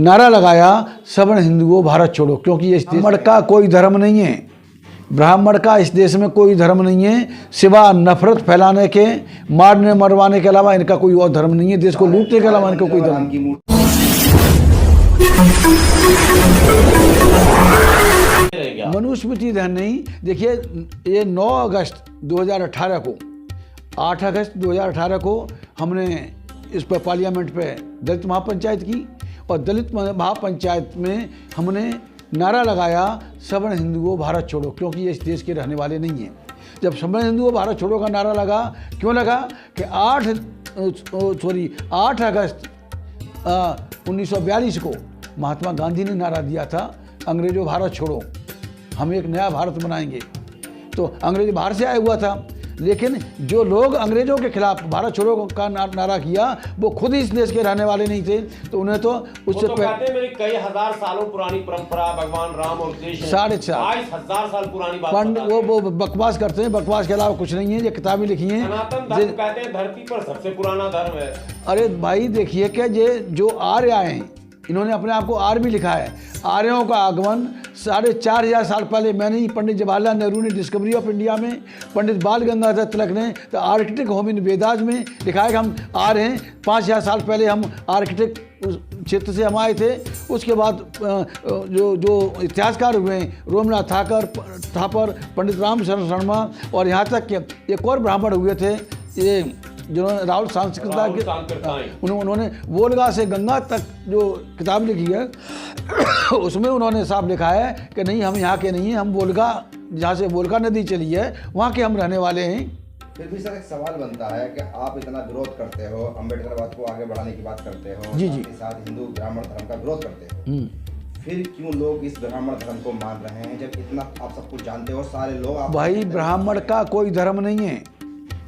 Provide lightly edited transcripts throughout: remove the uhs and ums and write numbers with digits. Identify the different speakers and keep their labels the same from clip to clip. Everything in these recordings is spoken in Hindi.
Speaker 1: नारा लगाया सवर्ण हिंदुओं भारत छोड़ो, क्योंकि ये ब्राह्मण का कोई धर्म नहीं है। ब्राह्मण का इस देश में कोई धर्म नहीं है, सिवा नफरत फैलाने के, मारने मरवाने के अलावा इनका कोई और धर्म नहीं है। देश को लूटने के अलावा इनका कोई धर्म नहीं। मनुस्मृति दहन नहीं। देखिए, ये 9 अगस्त 2018 को 8 अगस्त 2018 को हमने इस पर पार्लियामेंट पे दलित महापंचायत की, और दलित महापंचायत में हमने नारा लगाया सवर्ण हिंदुओं भारत छोड़ो, क्योंकि ये इस देश के रहने वाले नहीं हैं। जब सवर्ण हिंदुओं भारत छोड़ो का नारा लगा, क्यों लगा कि 8 अगस्त 1942 को महात्मा गांधी ने नारा दिया था, अंग्रेजों भारत छोड़ो, हम एक नया भारत बनाएंगे। तो अंग्रेज बाहर से आया हुआ था, लेकिन जो लोग अंग्रेजों के खिलाफ भारत छोड़ो का नारा किया, वो खुद इस देश के रहने वाले नहीं थे, तो उन्हें तो उससे
Speaker 2: कहते हैं मेरी कई हजार सालों पुरानी परंपरा, भगवान राम और कृष्ण 22,000 साल पुरानी बात।
Speaker 1: वो बकवास करते हैं, बकवास के अलावा कुछ नहीं है। ये किताबें लिखी हैं।
Speaker 2: सनातन धर्म कहते हैं धरती पर सबसे पुराना धर्म है।
Speaker 1: अरे भाई देखिए, क्या ये जो आर्य आए हैं, इन्होंने अपने आप को आर्य भी लिखा है। आर्यों का आगमन 4,500 साल पहले, मैंने ही पंडित जवाहरलाल नेहरू ने डिस्कवरी ऑफ इंडिया में, पंडित बाल गंगाधर तिलक ने द आर्किटेक्ट होमिन वेदाज में लिखा है कि हम आर्य हैं। 5,000 साल पहले हम आर्किटेक्ट क्षेत्र से हम आए थे। उसके बाद जो इतिहासकार हुए हैं, रोमनाथ थापर, पंडित राम शरण शर्मा, और यहाँ तक कि एक और ब्राह्मण हुए थे, ये जिन्होंने राहुल सांस्कृतिक, उन्होंने वोल्गा से गंगा तक जो किताब लिखी है, उसमें उन्होंने साफ लिखा है कि नहीं, हम यहाँ के नहीं हैं, हम वोल्गा, जहाँ से वोल्गा नदी चली है वहाँ के हम रहने वाले हैं।
Speaker 3: फिर भी सर एक सवाल बनता है कि आप इतना विरोध करते हो, अम्बेडकरवाद को आगे बढ़ाने की बात करते हो,
Speaker 1: जी जी,
Speaker 3: साथ हिंदू ब्राह्मण धर्म का विरोध करते हो, फिर क्यों लोग इस ब्राह्मण धर्म को मान रहे हैं, जब इतना आप सब कुछ जानते हो, सारे लोग
Speaker 1: भाई ब्राह्मण का कोई धर्म नहीं है।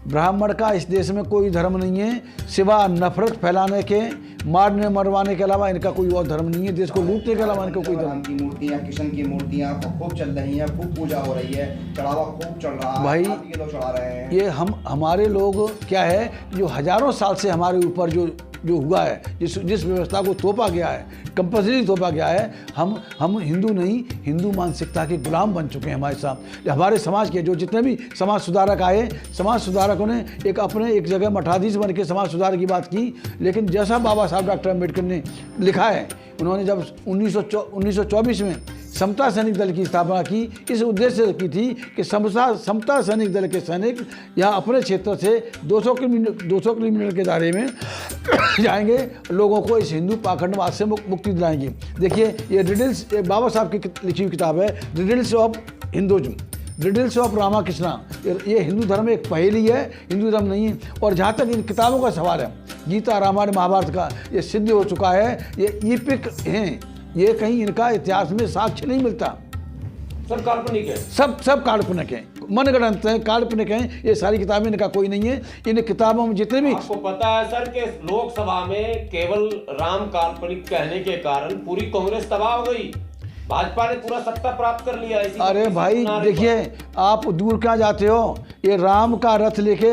Speaker 1: ब्राह्मण का इस देश में कोई धर्म नहीं है, सिवा नफरत फैलाने के, मारने मरवाने के अलावा इनका कोई और धर्म नहीं है। देश को लूटने के अलावा इनका कोई धर्म।
Speaker 3: की मूर्तियां, कृष्ण की मूर्तियां खूब चल रही हैं, खूब पूजा हो रही है, चढ़ावा खूब चल रहा है,
Speaker 1: भाई
Speaker 3: ये लोग चढ़ा रहे हैं। ये
Speaker 1: हमारे लोग क्या है, जो हजारों साल से हमारे ऊपर जो हुआ है, जिस व्यवस्था को थोपा गया है, कंपल्सरी थोपा गया है, हम हिंदू नहीं, हिंदू मानसिकता के गुलाम बन चुके हैं। हमारे समाज के जो जितने भी समाज सुधारक आए, समाज सुधारकों ने एक जगह मठाधीश बन के समाज सुधार की बात की, लेकिन जैसा बाबा साहब डॉक्टर अम्बेडकर ने लिखा है, उन्होंने जब 1924 में समता सैनिक दल की स्थापना की, इस उद्देश्य से की थी कि समता सैनिक दल के सैनिक यहाँ अपने क्षेत्र से 200 किलोमीटर के दायरे में जाएंगे, लोगों को इस हिंदू पाखंडवाद से मुक्ति दिलाएंगे। देखिए, ये रिडल्स, बाबा साहब की लिखी हुई किताब है, riddles of Hinduism, riddles of Ramakrishna. ये हिंदू धर्म एक पहेली है, हिंदू धर्म नहीं है। और जहाँ तक इन किताबों का सवाल है, गीता, रामायण, महाभारत का, ये सिद्ध हो चुका है, ये ईपिक हैं, ये कहीं इनका इतिहास में साक्ष्य नहीं मिलता।
Speaker 2: सब काल्पनिक है, सब
Speaker 1: काल्पनिक है, मनगढ़ंत है, काल्पनिक हैं। ये सारी किताबें इनका कोई नहीं है। इन किताबों में जितने भी,
Speaker 2: आपको पता है सर कि लोकसभा में केवल राम काल्पनिक कहने के कारण पूरी कांग्रेस तबाह हो गई, भाजपा ने पूरा सत्ता प्राप्त कर लिया।
Speaker 1: अरे भाई देखिए, आप दूर क्या जाते हो, ये राम का रथ लेके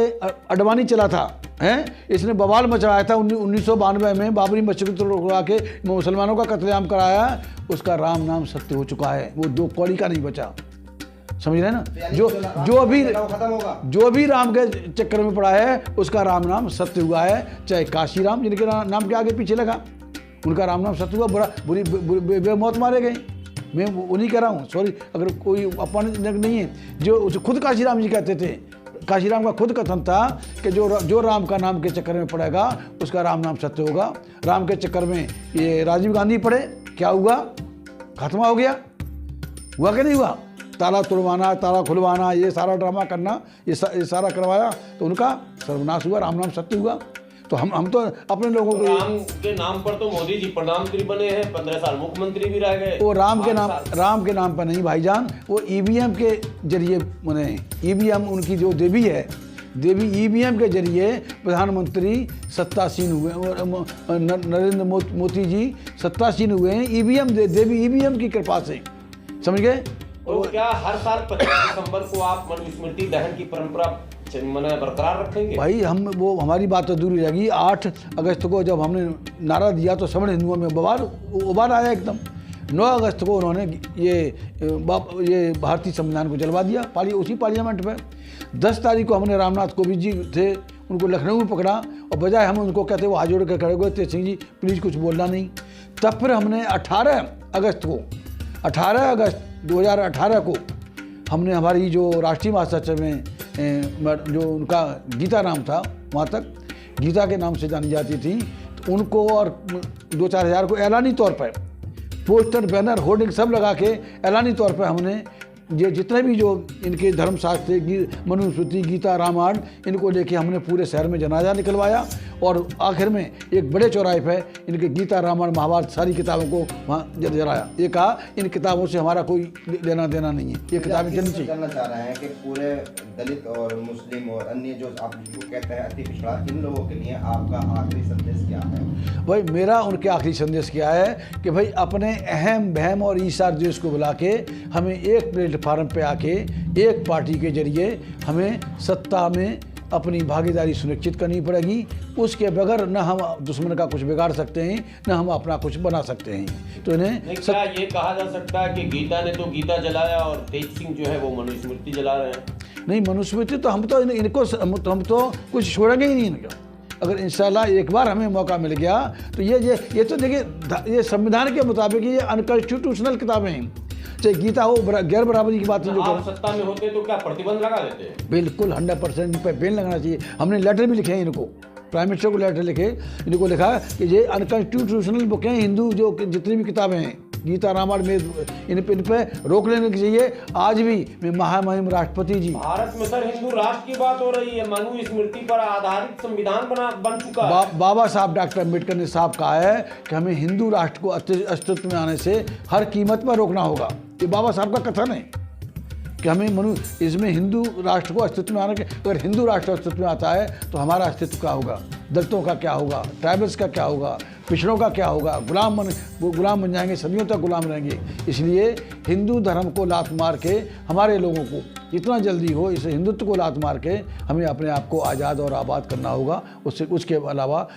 Speaker 1: अडवाणी चला था, हैं, इसने बवाल मचाया था 1992 में, बाबरी मस्जिद को तोड़वा के मुसलमानों का कत्लेआम कराया। उसका राम नाम सत्य हो चुका है, वो 2 कौड़ी का नहीं बचा। समझ रहे हैं ना? जो भी राम के चक्कर में पड़ा है, उसका राम नाम सत्य हुआ है। चाहे काशी राम, जिनके नाम के आगे पीछे लगा, उनका राम नाम सत्य हुआ, बुरी मौत मारे गए। मैं वो नहीं कह रहा हूँ, सॉरी, अगर कोई अपमानजनक नहीं है। जो खुद काशी राम जी कहते थे, काशी राम का खुद कथन था कि जो राम का नाम के चक्कर में पड़ेगा, उसका राम नाम सत्य होगा। राम के चक्कर में ये राजीव गांधी पड़े, क्या हुआ? खत्म हो गया, हुआ कि नहीं हुआ? ताला तोड़वाना, ताला खुलवाना, ये सारा ड्रामा करना, ये सारा करवाया, तो उनका सर्वनाश हुआ, राम नाम सत्य हुआ। तो हम तो अपने लोगों को,
Speaker 2: राम के नाम पर तो मोदी जी प्रधानमंत्री बने हैं, 15 साल मुख्यमंत्री भी रह गए।
Speaker 1: वो राम के नाम पर नहीं भाईजान, वो ईवीएम के जरिए बने। ईवीएम उनकी जो देवी है, देवी ईवीएम के जरिए प्रधानमंत्री सत्तासीन हुए, और नरेंद्र मोदी जी सत्तासीन हुए हैं ईवीएम, देवी ईवीएम की कृपा से। समझ गए?
Speaker 2: तो क्या हर साल 25 दिसंबर को आप मनुस्मृति दहन की परंपरा मैंने बरकरार रखेंगे?
Speaker 1: भाई हम वो हमारी बात तो दूर रहेगी। 8 अगस्त को जब हमने नारा दिया तो सभी हिंदुओं में उबार आया एकदम। 9 अगस्त को उन्होंने ये भारतीय संविधान को जलवा दिया उसी पार्लियामेंट में। 10 तारीख को हमने रामनाथ कोविंद जी थे, उनको लखनऊ में पकड़ा और बजाय हम उनको कहते वो हाथ जोड़ कर खड़े हुए थे, सिंह जी प्लीज़ कुछ बोलना नहीं। तब फिर हमने 18 अगस्त 2018 को हमने हमारी जो राष्ट्रीय महासचिव में जो उनका गीता नाम था, वहाँ तक गीता के नाम से जानी जाती थी, तो उनको और 2-4 हज़ार को ऐलानी तौर पर पोस्टर बैनर होर्डिंग सब लगा के ऐलानी तौर पर हमने ये जितने भी जो इनके धर्मशास्त्र मनुस्मृति गीता रामायण इनको लेके हमने पूरे शहर में जनाजा निकलवाया और आखिर में एक बड़े चौराहे पे इनके गीता रामायण महाभारत सारी किताबों को वहाँ जलाया। ये कहा इन किताबों से हमारा कोई लेना देना नहीं है, ये किताबें चलनी चाहिए।
Speaker 3: जानना चाह रहे हैं कि पूरे दलित और मुस्लिम और अन्य जो आप जिनको कहते हैं अति पिछड़ा, इन लोगों के लिए आपका आखिरी संदेश क्या है?
Speaker 1: भाई मेरा उनके आखिरी संदेश क्या है कि भाई अपने अहम बहम और ईसार देश को बुला के हमें एक प्लेटफार्म पे आके एक पार्टी के जरिए हमें सत्ता में अपनी भागीदारी सुनिश्चित करनी पड़ेगी। उसके बगैर न हम दुश्मन का कुछ बिगाड़ सकते हैं न हम अपना कुछ बना सकते हैं। तो इन्हें
Speaker 2: क्या ये कहा जा सकता है कि गीता ने तो गीता जलाया और तेज सिंह जो है वो मनुस्मृति जला रहे हैं? नहीं, मनुस्मृति तो हम तो इनको हम तो कुछ छोड़ेंगे ही नहीं इनका। अगर इंशाल्लाह एक बार हमें मौका मिल गया तो ये तो देखिए ये संविधान के मुताबिक ये अनकॉन्स्टिट्यूशनल किताबें हैं। चाहे गीता हो गैर बराबरी की बात नहीं। आप सत्ता में होते तो क्या प्रतिबंध लगा देते?
Speaker 1: बिल्कुल 100% पे बैन लगाना चाहिए। हमने लेटर भी लिखे हैं इनको, प्राइम मिनिस्टर को लेटर लिखे, इनको लिखा कि ये अनकॉन्स्टिट्यूशनल बुक हैं, हिंदू जो जितनी भी किताबें हैं गीता रामायण में इन पे रोक लेने की चाहिए। आज भी मैं महामहिम राष्ट्रपति जी,
Speaker 2: भारत में सर हिंदू राष्ट्र की बात हो रही है, मनुस्मृति पर आधारित संविधान बन चुका है।
Speaker 1: बाबा साहब डॉक्टर अम्बेडकर ने साफ कहा है कि हमें हिंदू राष्ट्र को अस्तित्व में आने से हर कीमत पर रोकना होगा। ये बाबा साहब का कथन है कि हमें इसमें हिंदू राष्ट्र को अस्तित्व में आने के, अगर हिंदू राष्ट्र अस्तित्व में आता है तो हमारा अस्तित्व क्या होगा, दलितों का क्या होगा, ट्राइबल्स का क्या होगा, पिछड़ों का क्या होगा, गुलाम बन जाएंगे, सदियों तक गुलाम रहेंगे। इसलिए हिंदू धर्म को लात मार के हमारे लोगों को जितना जल्दी हो इस हिंदुत्व को लात मार के हमें अपने आप को आज़ाद और आबाद करना होगा। उसके अलावा